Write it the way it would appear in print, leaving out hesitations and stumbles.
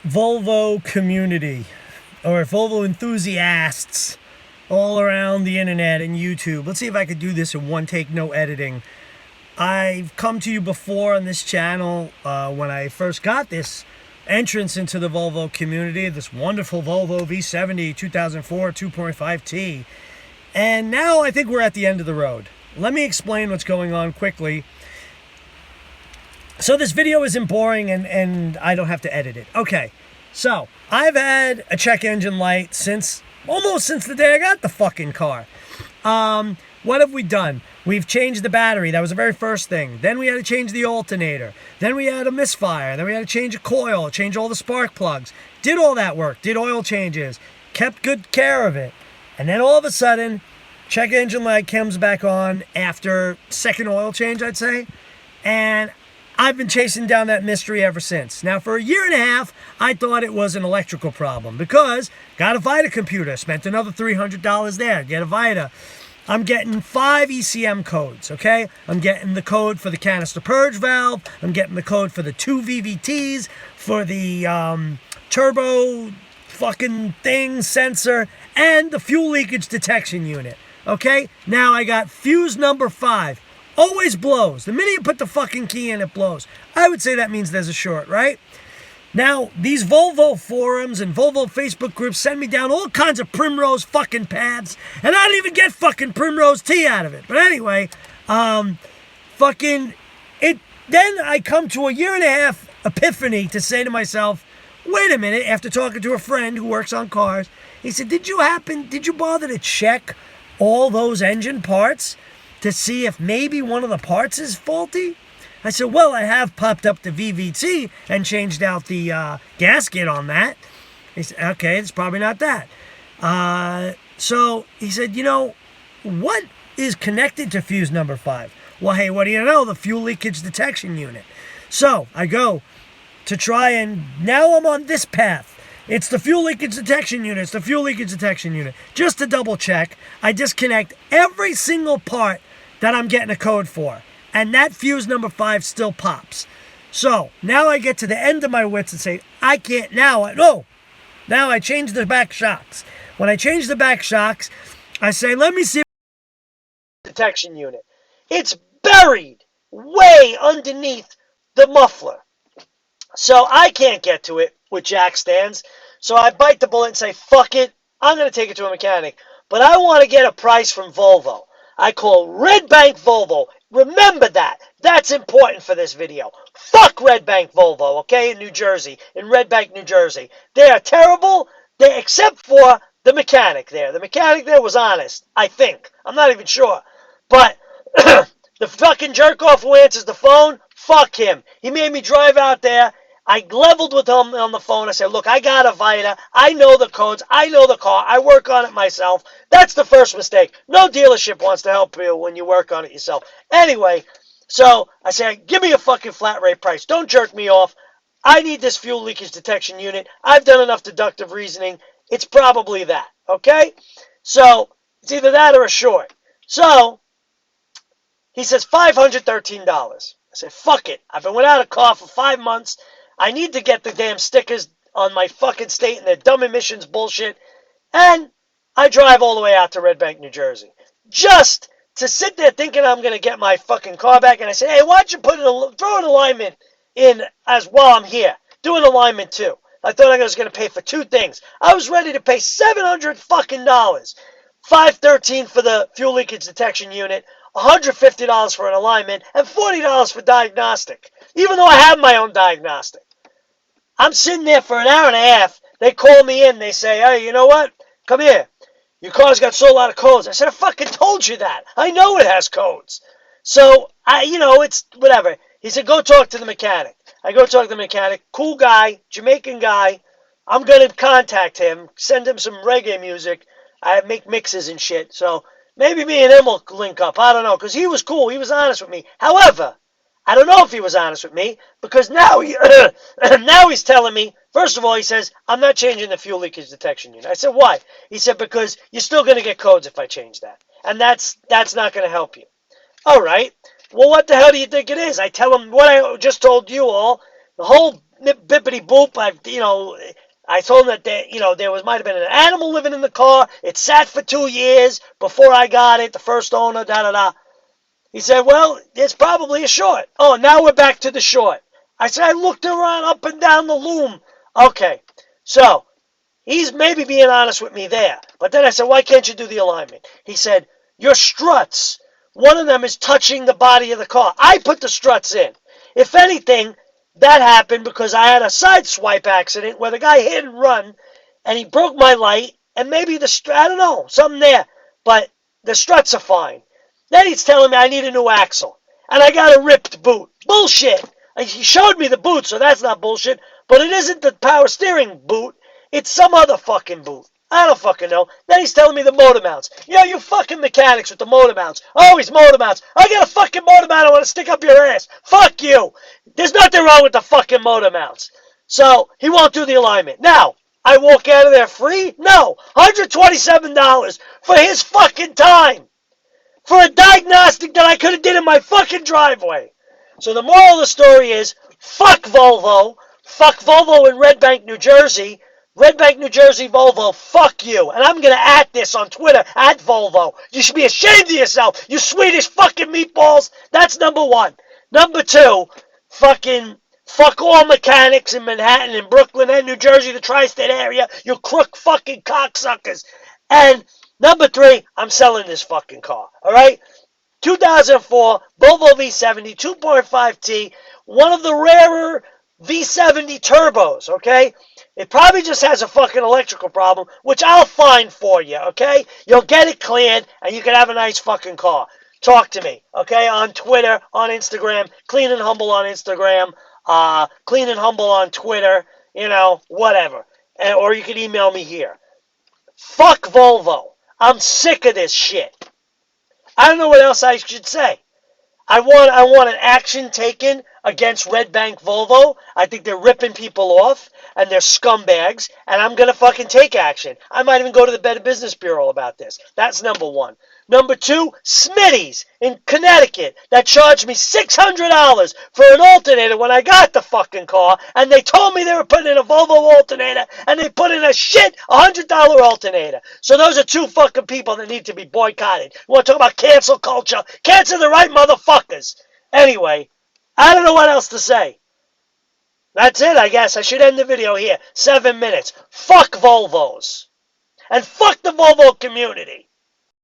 Volvo community or Volvo enthusiasts all around the internet and YouTube. Let's see if I could do this in one take, no editing. I've come to you before on this channel when I first got this entrance into the Volvo community, this wonderful Volvo V70 2004 2.5T. And now I think we're at the end of the road. Let me explain what's going on quickly. So this video isn't boring and I don't have to edit it. Okay, so I've had a check engine light almost since the day I got the fucking car. What have we done? We've changed the battery. That was the very first thing. Then we had to change the alternator. Then we had a misfire. Then we had to change a coil, change all the spark plugs. Did all that work. Did oil changes. Kept good care of it. And then all of a sudden, check engine light comes back on after second oil change, I'd say. And I've been chasing down that mystery ever since. Now, for a year and a half, I thought it was an electrical problem because got a Vita computer, spent another $300 there, get a Vita. I'm getting 5 ECM codes, okay? I'm getting the code for the canister purge valve. I'm getting the code for the 2 VVTs, for the turbo fucking thing sensor, and the fuel leakage detection unit, okay? Now I got fuse number 5. Always blows. The minute you put the fucking key in, it blows. I would say that means there's a short, right? Now, these Volvo forums and Volvo Facebook groups send me down all kinds of primrose fucking paths, and I don't even get fucking primrose tea out of it. But anyway, then I come to a year and a half epiphany to say to myself, wait a minute, after talking to a friend who works on cars, he said, did you bother to check all those engine parts to see if maybe one of the parts is faulty? I said, well, I have popped up the VVT and changed out the gasket on that. He said, okay, it's probably not that. So he said, what is connected to fuse number 5? Well, hey, what do you know? The fuel leakage detection unit. So I go to try, and now I'm on this path. It's the fuel leakage detection unit. It's the fuel leakage detection unit. Just to double check, I disconnect every single part that I'm getting a code for. And that fuse number 5 still pops. So now I get to the end of my wits and say, I can't now. Now I change the back shocks. When I change the back shocks, I say, let me see. Detection unit. It's buried way underneath the muffler. So I can't get to it with jack stands. So I bite the bullet and say, fuck it. I'm going to take it to a mechanic. But I want to get a price from Volvo. I call Red Bank Volvo. Remember that. That's important for this video. Fuck Red Bank Volvo, okay, in New Jersey, in Red Bank, New Jersey. They are terrible, except for the mechanic there. The mechanic there was honest, I think. I'm not even sure. But the fucking jerk-off who answers the phone, fuck him. He made me drive out there. I leveled with him on the phone. I said, look, I got a Vita. I know the codes. I know the car. I work on it myself. That's the first mistake. No dealership wants to help you when you work on it yourself. Anyway, so I said, give me a fucking flat rate price. Don't jerk me off. I need this fuel leakage detection unit. I've done enough deductive reasoning. It's probably that, okay? So it's either that or a short. So he says $513. I said, fuck it. I've been without a car for 5 months. I need to get the damn stickers on my fucking state and their dumb emissions bullshit. And I drive all the way out to Red Bank, New Jersey. Just to sit there thinking I'm going to get my fucking car back. And I said, hey, why don't you throw an alignment in as while I'm here. Do an alignment too. I thought I was going to pay for 2 things. I was ready to pay $700 fucking dollars. $513 for the fuel leakage detection unit. $150 for an alignment. And $40 for diagnostic. Even though I have my own diagnostic. I'm sitting there for an hour and a half. They call me in. They say, hey, you know what? Come here. Your car's got so a lot of codes. I said, I fucking told you that. I know it has codes. So, it's whatever. He said, go talk to the mechanic. I go talk to the mechanic. Cool guy, Jamaican guy. I'm going to contact him, send him some reggae music. I make mixes and shit. So, maybe me and him will link up. I don't know, because he was cool. He was honest with me. However, I don't know if he was honest with me, because now he's telling me, first of all, he says, I'm not changing the fuel leakage detection unit. I said, why? He said, because you're still going to get codes if I change that. And that's not going to help you. All right. Well, what the hell do you think it is? I tell him what I just told you all. The whole nip bippity boop. I told him that might have been an animal living in the car. It sat for 2 years before I got it. The first owner, da da da. He said, well, it's probably a short. Oh, now we're back to the short. I said, I looked around up and down the loom. Okay, so he's maybe being honest with me there. But then I said, why can't you do the alignment? He said, your struts, one of them is touching the body of the car. I put the struts in. If anything, that happened because I had a side swipe accident where the guy hit and run, and he broke my light, and maybe I don't know, something there. But the struts are fine. Then he's telling me I need a new axle. And I got a ripped boot. Bullshit. He showed me the boot, so that's not bullshit. But it isn't the power steering boot. It's some other fucking boot. I don't fucking know. Then he's telling me the motor mounts. You fucking mechanics with the motor mounts. Always motor mounts. I got a fucking motor mount I want to stick up your ass. Fuck you. There's nothing wrong with the fucking motor mounts. So he won't do the alignment. Now, I walk out of there free? No. $127 for his fucking time. For a diagnostic that I could have did in my fucking driveway. So the moral of the story is, fuck Volvo. Fuck Volvo in Red Bank, New Jersey. Red Bank, New Jersey, Volvo, fuck you. And I'm going to at this on Twitter, at Volvo. You should be ashamed of yourself, you Swedish fucking meatballs. That's number one. Number two, fuck all mechanics in Manhattan and Brooklyn and New Jersey, the tri-state area, you crook fucking cocksuckers. And number three, I'm selling this fucking car, all right? 2004 Volvo V70, 2.5T, one of the rarer V70 turbos, okay? It probably just has a fucking electrical problem, which I'll find for you, okay? You'll get it cleared, and you can have a nice fucking car. Talk to me, okay? On Twitter, on Instagram, Clean and Humble on Instagram, Clean and Humble on Twitter, whatever. Or you can email me here. Fuck Volvo. I'm sick of this shit. I don't know what else I should say. I want an action taken against Red Bank Volvo. I think they're ripping people off, and they're scumbags, and I'm going to fucking take action. I might even go to the Better Business Bureau about this. That's number one. Number two, Smitty's in Connecticut that charged me $600 for an alternator when I got the fucking car, and they told me they were putting in a Volvo alternator, and they put in a shit $100 alternator. So those are two fucking people that need to be boycotted. You want to talk about cancel culture? Cancel the right motherfuckers. Anyway, I don't know what else to say. That's it, I guess. I should end the video here. 7 minutes. Fuck Volvos. And fuck the Volvo community.